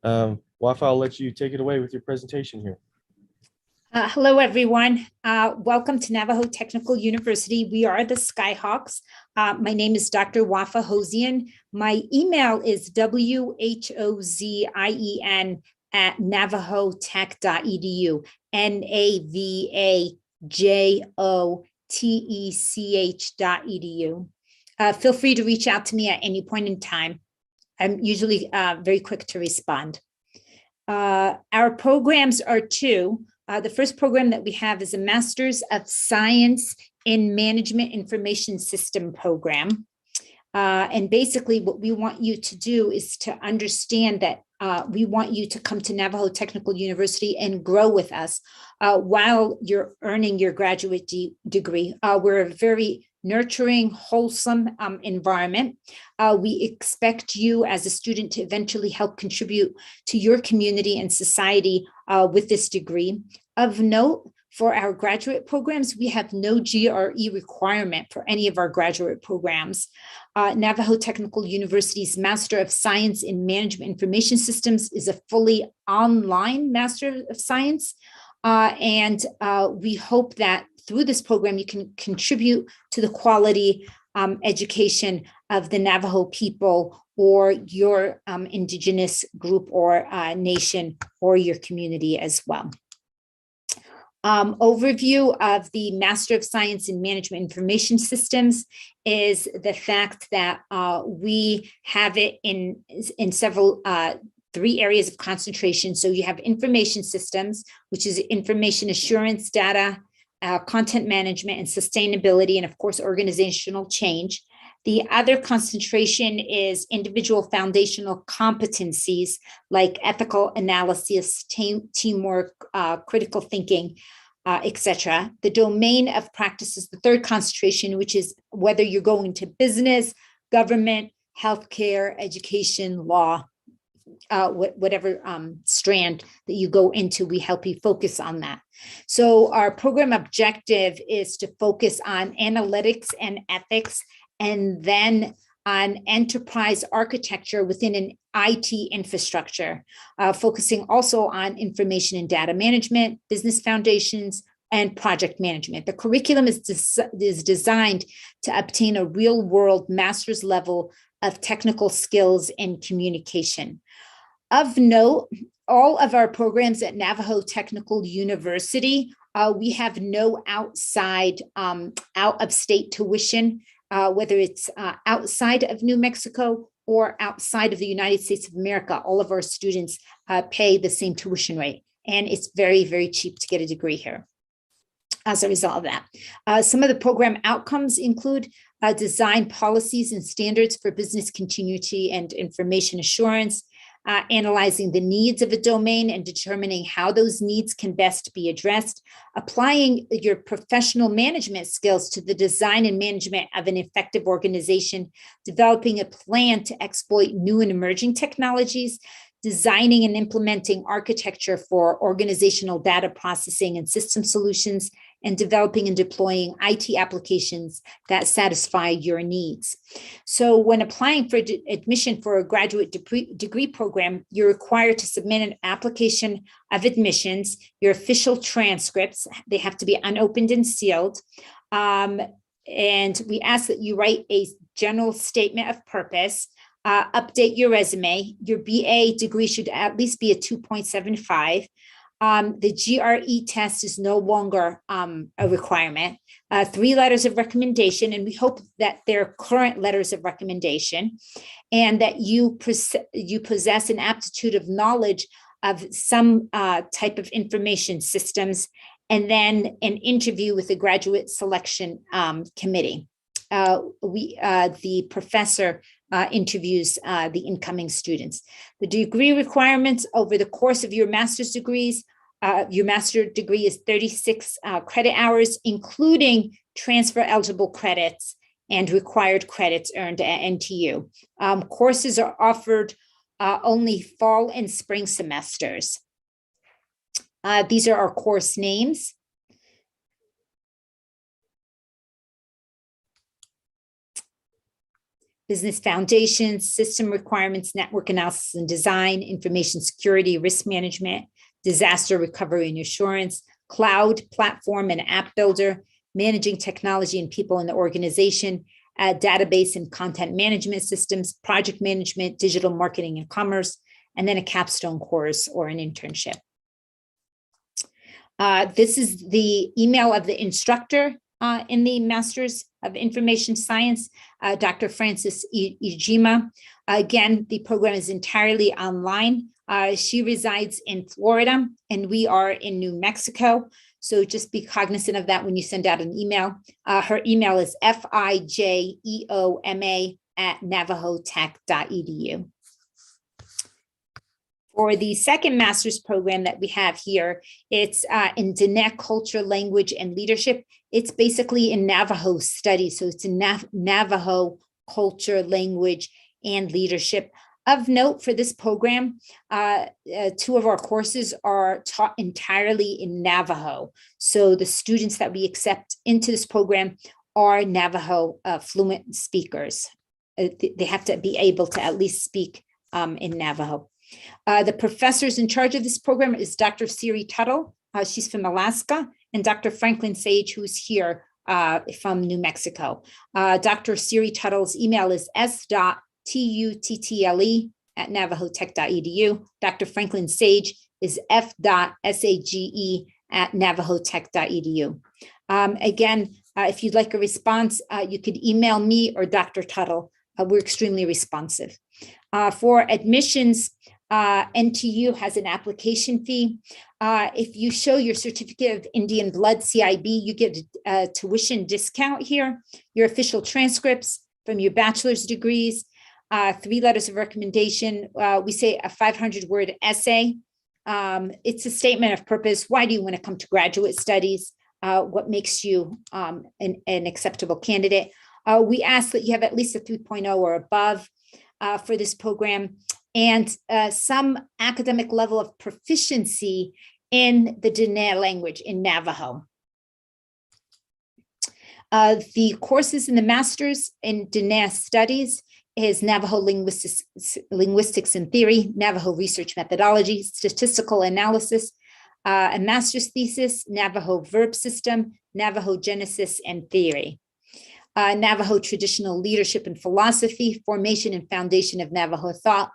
Wafa, I'll let you take it away with your presentation here. Hello, everyone. Welcome to Navajo Technical University. We are the Skyhawks. My name is Dr. Wafa Hosian. My email is whozien@navajotech.edu, navajotech.edu. Feel free to reach out to me at any point in time. I'm usually very quick to respond. Our programs are two. The first program that we have is a Master's of Science in Management Information System program. And basically what we want you to do is to understand that we want you to come to Navajo Technical University and grow with us while you're earning your graduate degree. We're a very nurturing, wholesome environment. We expect you as a student to eventually help contribute to your community and society with this degree. Of note, for our graduate programs, we have no GRE requirement for any of our graduate programs. Navajo Technical University's Master of Science in Management Information Systems is a fully online Master of Science. And we hope that through this program, you can contribute to the quality education of the Navajo people or your indigenous group or nation or your community as well. Overview of the Master of Science in Management Information Systems is the fact that we have it in several three areas of concentration. So you have information systems, which is information assurance, data, content management, and sustainability, and of course, organizational change. The other concentration is individual foundational competencies like ethical analysis, teamwork, critical thinking, etc. The domain of practice is the third concentration, which is whether you're going to business, government, healthcare, education, law, whatever strand that you go into, we help you focus on that. So our program objective is to focus on analytics and ethics, and then on enterprise architecture within an IT infrastructure, focusing also on information and data management, business foundations, and project management. The curriculum is designed to obtain a real-world master's level of technical skills and communication. Of note, all of our programs at Navajo Technical University, we have no outside, out-of-state tuition, whether it's outside of New Mexico or outside of the United States of America. All of our students pay the same tuition rate, and it's very, very cheap to get a degree here as a result of that. Some of the program outcomes include design policies and standards for business continuity and information assurance, analyzing the needs of a domain and determining how those needs can best be addressed, applying your professional management skills to the design and management of an effective organization, developing a plan to exploit new and emerging technologies, designing and implementing architecture for organizational data processing and system solutions, and developing and deploying IT applications that satisfy your needs. So when applying for admission for a graduate degree program, you're required to submit an application of admissions, your official transcripts, they have to be unopened and sealed. And we ask that you write a general statement of purpose, update your resume. Your BA degree should at least be a 2.75. The GRE test is no longer a requirement. 3 letters of recommendation, and we hope that they're current letters of recommendation, and that you possess an aptitude of knowledge of some type of information systems, and then an interview with the graduate selection committee. The professor interviews the incoming students. The degree requirements over the course of your master's degrees, your master's degree is 36 credit hours, including transfer eligible credits and required credits earned at NTU. Courses are offered only fall and spring semesters. These are our course names. business foundations, system requirements, network analysis and design, information security, risk management, disaster recovery and assurance, cloud platform and app builder, managing technology and people in the organization, database and content management systems, project management, digital marketing and commerce, and then a capstone course or an internship. This is the email of the instructor in the Masters of Information Science, Dr. Frances Ijima. Again, the program is entirely online. She resides in Florida and we are in New Mexico. So just be cognizant of that when you send out an email. Her email is fijeoma@navajotech.edu. For the second master's program that we have here, it's in Diné culture, language, and leadership. It's basically in Navajo studies. So it's in Navajo culture, language, and leadership. Of note for this program, 2 of our courses are taught entirely in Navajo. So the students that we accept into this program are Navajo fluent speakers. They have to be able to at least speak in Navajo. The professors in charge of this program is Dr. Siri Tuttle. She's from Alaska, and Dr. Franklin Sage, who's here from New Mexico. Dr. Siri Tuttle's email is s.tuttle@navajotech.edu. Dr. Franklin Sage is f.sage@navajotech.edu. Again, if you'd like a response, you could email me or Dr. Tuttle. We're extremely responsive. For admissions, NTU has an application fee. If you show your certificate of Indian blood, CIB, you get a tuition discount here. Your official transcripts from your bachelor's degrees, 3 letters of recommendation. We say a 500-word essay. It's a statement of purpose. Why do you want to come to graduate studies? What makes you an acceptable candidate? We ask that you have at least a 3.0 or above for this program, and some academic level of proficiency in the Diné language in Navajo. The courses in the master's in Diné studies is Navajo linguistics and theory, Navajo research methodology, statistical analysis, a master's thesis, Navajo verb system, Navajo genesis and theory. Navajo traditional leadership and philosophy, formation and foundation of Navajo thought,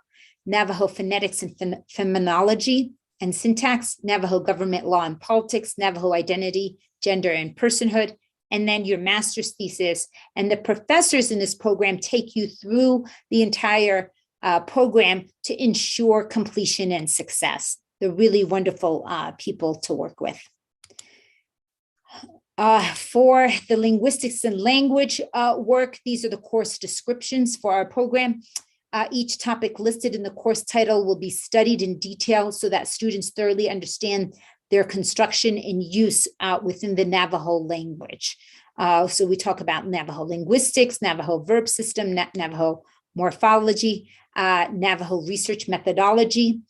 Navajo phonetics and phenomenology and syntax, Navajo government law and politics, Navajo identity, gender and personhood, and then your master's thesis. And the professors in this program take you through the entire program to ensure completion and success. They're really wonderful people to work with. For the linguistics and language work, these are the course descriptions for our program. Each topic listed in the course title will be studied in detail so that students thoroughly understand their construction and use within the Navajo language. So we talk about Navajo linguistics, Navajo verb system, Navajo morphology, Navajo research methodology,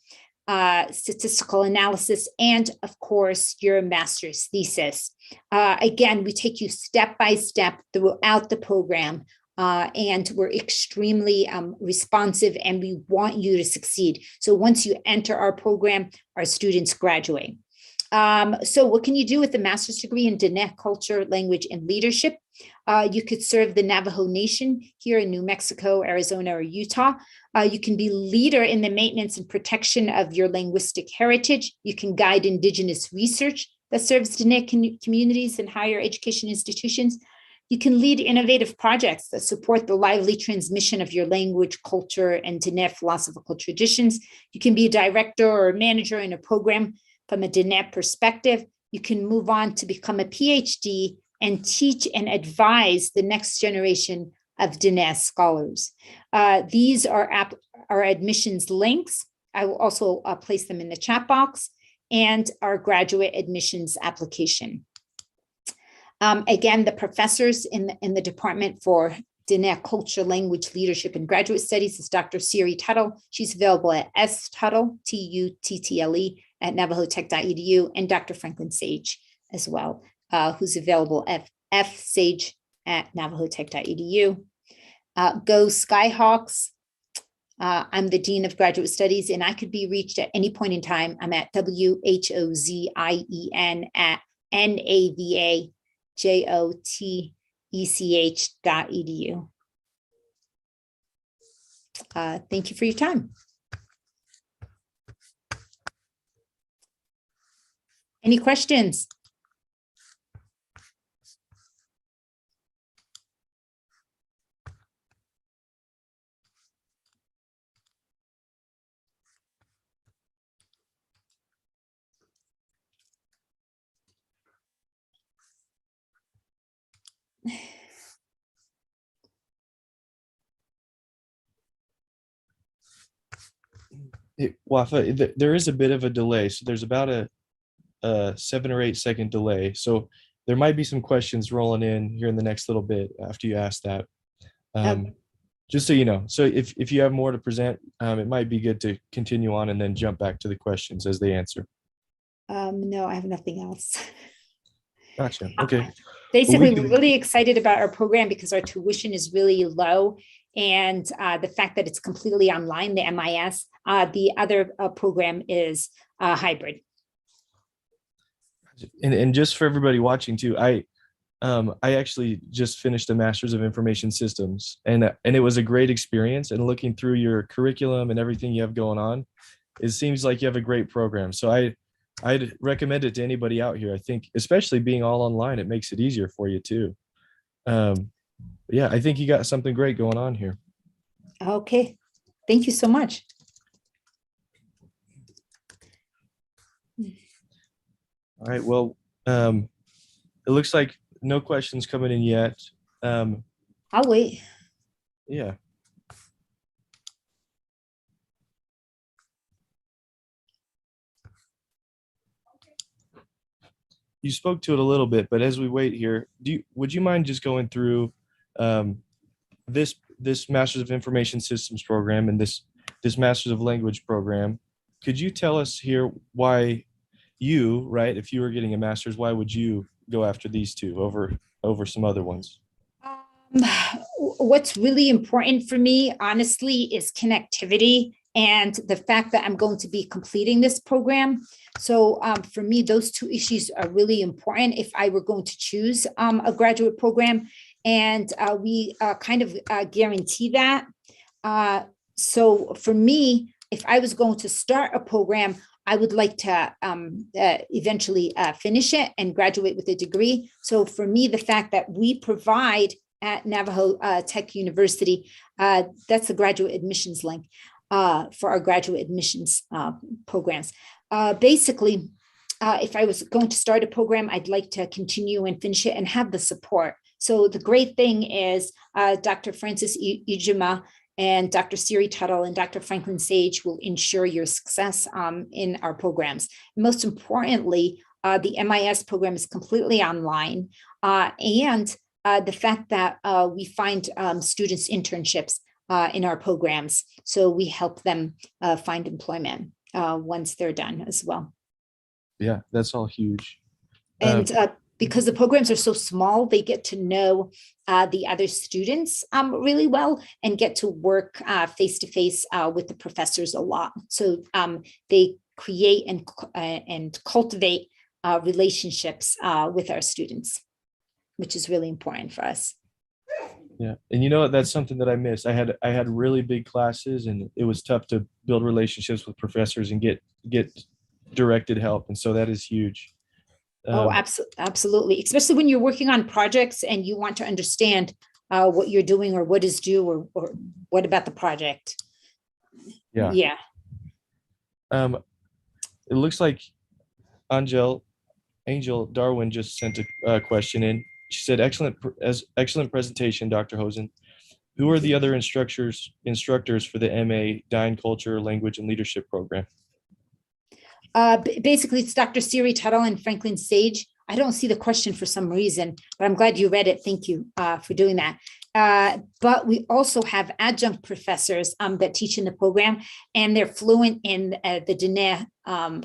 statistical analysis, and of course, your master's thesis. Again, we take you step by step throughout the program, and we're extremely responsive, and we want you to succeed. So once you enter our program, our students graduate. So what can you do with a master's degree in Diné culture, language, and leadership? You could serve the Navajo Nation here in New Mexico, Arizona, or Utah. You can be leader in the maintenance and protection of your linguistic heritage. You can guide Indigenous research that serves Diné communities and higher education institutions. You can lead innovative projects that support the lively transmission of your language, culture, and Diné philosophical traditions. You can be a director or a manager in a program from a Diné perspective. You can move on to become a PhD and teach and advise the next generation of Diné scholars. These are our admissions links. I will also place them in the chat box, and our graduate admissions application. Again, the professors in the department for Diné culture, language, leadership, and graduate studies is Dr. Siri Tuttle. She's available at stuttle, Tuttle, at navajotech.edu, and Dr. Franklin Sage as well, who's available at fsage@navajotech.edu. Go Skyhawks. I'm the Dean of Graduate Studies, and I could be reached at any point in time. I'm at WHOZIEN@NAVAJOTECH.edu. Thank you for your time. Any questions? Wafa, there is a bit of a delay. So there's about a 7 or 8 second delay. So there might be some questions rolling in here in the next little bit after you ask that. Just so you know. So if you have more to present, it might be good to continue on and then jump back to the questions as they answer. No, I have nothing else. Gotcha. Okay. Basically, we're really excited about our program because our tuition is really low. And the fact that it's completely online, the MIS, the other program is hybrid. And just for everybody watching too, I actually just finished a Master's of Information Systems, and it was a great experience. And looking through your curriculum and everything you have going on, it seems like you have a great program. So I'd recommend it to anybody out here. I think, especially being all online, it makes it easier for you too. Yeah, I think you got something great going on here. Okay, thank you so much. All right, well, it looks like no questions coming in yet. I'll wait. Yeah. You spoke to it a little bit, but as we wait here, would you mind just going through this Masters of Information Systems program and this Masters of Language program? Could you tell us here why you, right, if you were getting a master's, why would you go after these two over some other ones? What's really important for me, honestly, is connectivity and the fact that I'm going to be completing this program. So for me, those two issues are really important if I were going to choose a graduate program. And we kind of guarantee that. So for me, if I was going to start a program, I would like to eventually finish it and graduate with a degree. So for me, the fact that we provide at Navajo Tech University, that's the graduate admissions link for our graduate admissions programs. Basically, if I was going to start a program, I'd like to continue and finish it and have the support. So the great thing is Dr. Francis Ujima and Dr. Siri Tuttle and Dr. Franklin Sage will ensure your success in our programs. Most importantly, the MIS program is completely online, and the fact that we find students internships in our programs. So we help them find employment once they're done as well. Yeah, that's all huge. And because the programs are so small, they get to know the other students really well and get to work face-to-face with the professors a lot. So they create and cultivate relationships with our students, which is really important for us. Yeah, and you know what? That's something that I missed. I had really big classes, and it was tough to build relationships with professors and get directed help, and so that is huge. Absolutely, especially when you're working on projects and you want to understand what you're doing or what is due or what about the project. Yeah. It looks like Angel Darwin just sent a question in. She said, excellent presentation, Dr. Hosen. Who are the other instructors for the MA Dine Culture, Language, and Leadership program? Basically, it's Dr. Siri Tuttle and Franklin Sage. I don't see the question for some reason, but I'm glad you read it. Thank you for doing that. But we also have adjunct professors that teach in the program, and they're fluent in the Diné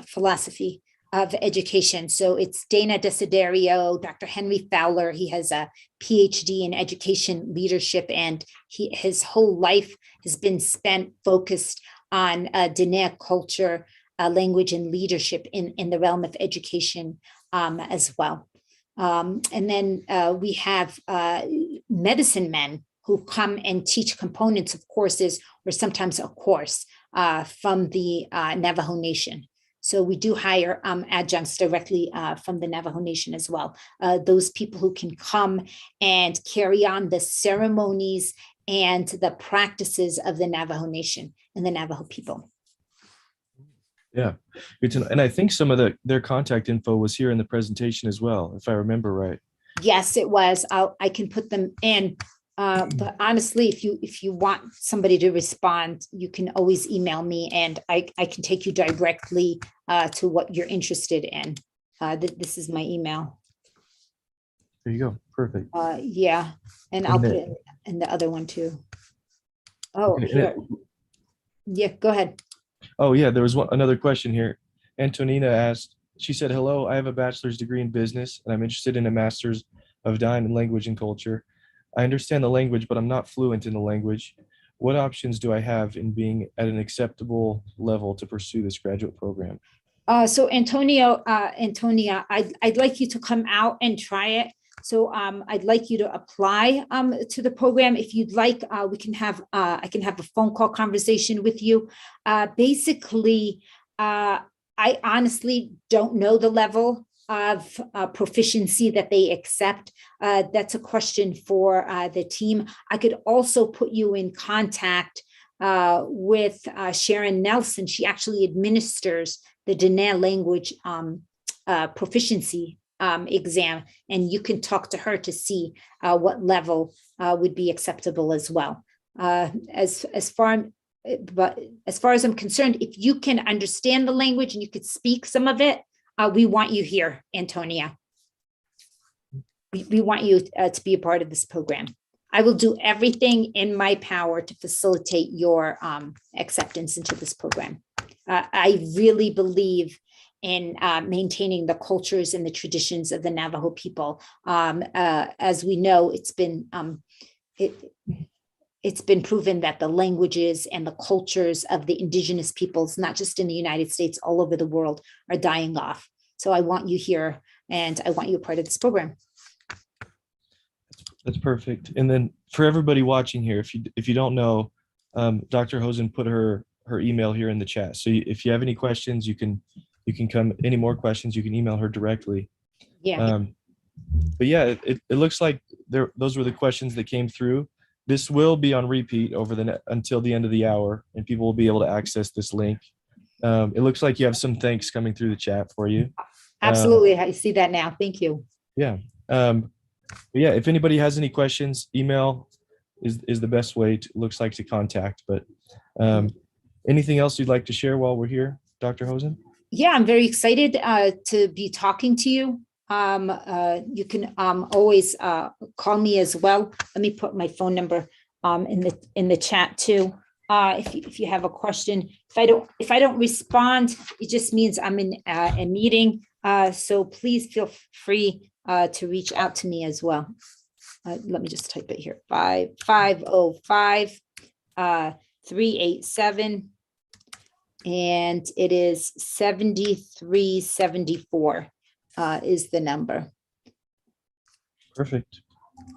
philosophy of education. So it's Dana Desiderio, Dr. Henry Fowler. He has a PhD in education leadership, and his whole life has been spent focused on Diné culture, language, and leadership in the realm of education as well. And then we have medicine men who come and teach components of courses, or sometimes a course from the Navajo Nation. So we do hire adjuncts directly from the Navajo Nation as well. Those people who can come and carry on the ceremonies and the practices of the Navajo Nation and the Navajo people. Yeah, good to know. And I think some of their contact info was here in the presentation as well, if I remember right. Yes, it was. I can put them in. But honestly, if you want somebody to respond, you can always email me, and I can take you directly to what you're interested in. This is my email. There you go. Perfect. Yeah, and I'll put it in the other one too. Oh, okay. here. Yeah, go ahead. Oh yeah, there was another question here. Antonina asked, she said, hello, I have a bachelor's degree in business and I'm interested in a master's of Dine in language and culture. I understand the language, but I'm not fluent in the language. What options do I have in being at an acceptable level to pursue this graduate program? So Antonia, I'd like you to come out and try it. So I'd like you to apply to the program. If you'd like, we can have I can have a phone call conversation with you. Basically, I honestly don't know the level of proficiency that they accept. That's a question for the team. I could also put you in contact with Sharon Nelson. She actually administers the Diné language proficiency exam, and you can talk to her to see what level would be acceptable as well. As far as I'm concerned, if you can understand the language and you could speak some of it, we want you here, Antonia. We want you to be a part of this program. I will do everything in my power to facilitate your acceptance into this program. I really believe in maintaining the cultures and the traditions of the Navajo people. As we know, it's been proven that the languages and the cultures of the indigenous peoples, not just in the United States, all over the world, are dying off. So I want you here, and I want you a part of this program. That's perfect. And then for everybody watching here, if you don't know, Dr. Hosen put her email here in the chat. So if you have any questions, you can come. Any more questions, you can email her directly. Yeah. But yeah, it looks like those were the questions that came through. This will be on repeat until the end of the hour, and people will be able to access this link. It looks like you have some thanks coming through the chat for you. Absolutely. I see that now. Thank you. Yeah. But yeah, if anybody has any questions, email is the best way looks like to contact. But anything else you'd like to share while we're here, Dr. Hosen? Yeah, I'm very excited to be talking to you. You can always call me as well. Let me put my phone number in the chat too. If you have a question, if I don't respond, it just means I'm in a meeting. So please feel free to reach out to me as well. Let me just type it here. 505 387. And it is 7374 is the number. Perfect.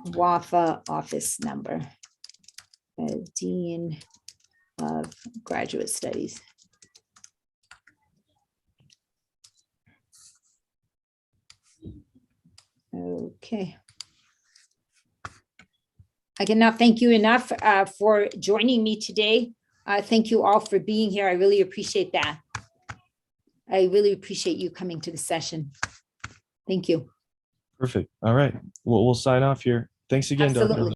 WAFA office number. Dean of Graduate Studies. Okay. I cannot thank you enough for joining me today. Thank you all for being here. I really appreciate that. I really appreciate you coming to the session. Thank you. Perfect. All right. We'll sign off here. Thanks again, Absolutely. Dr.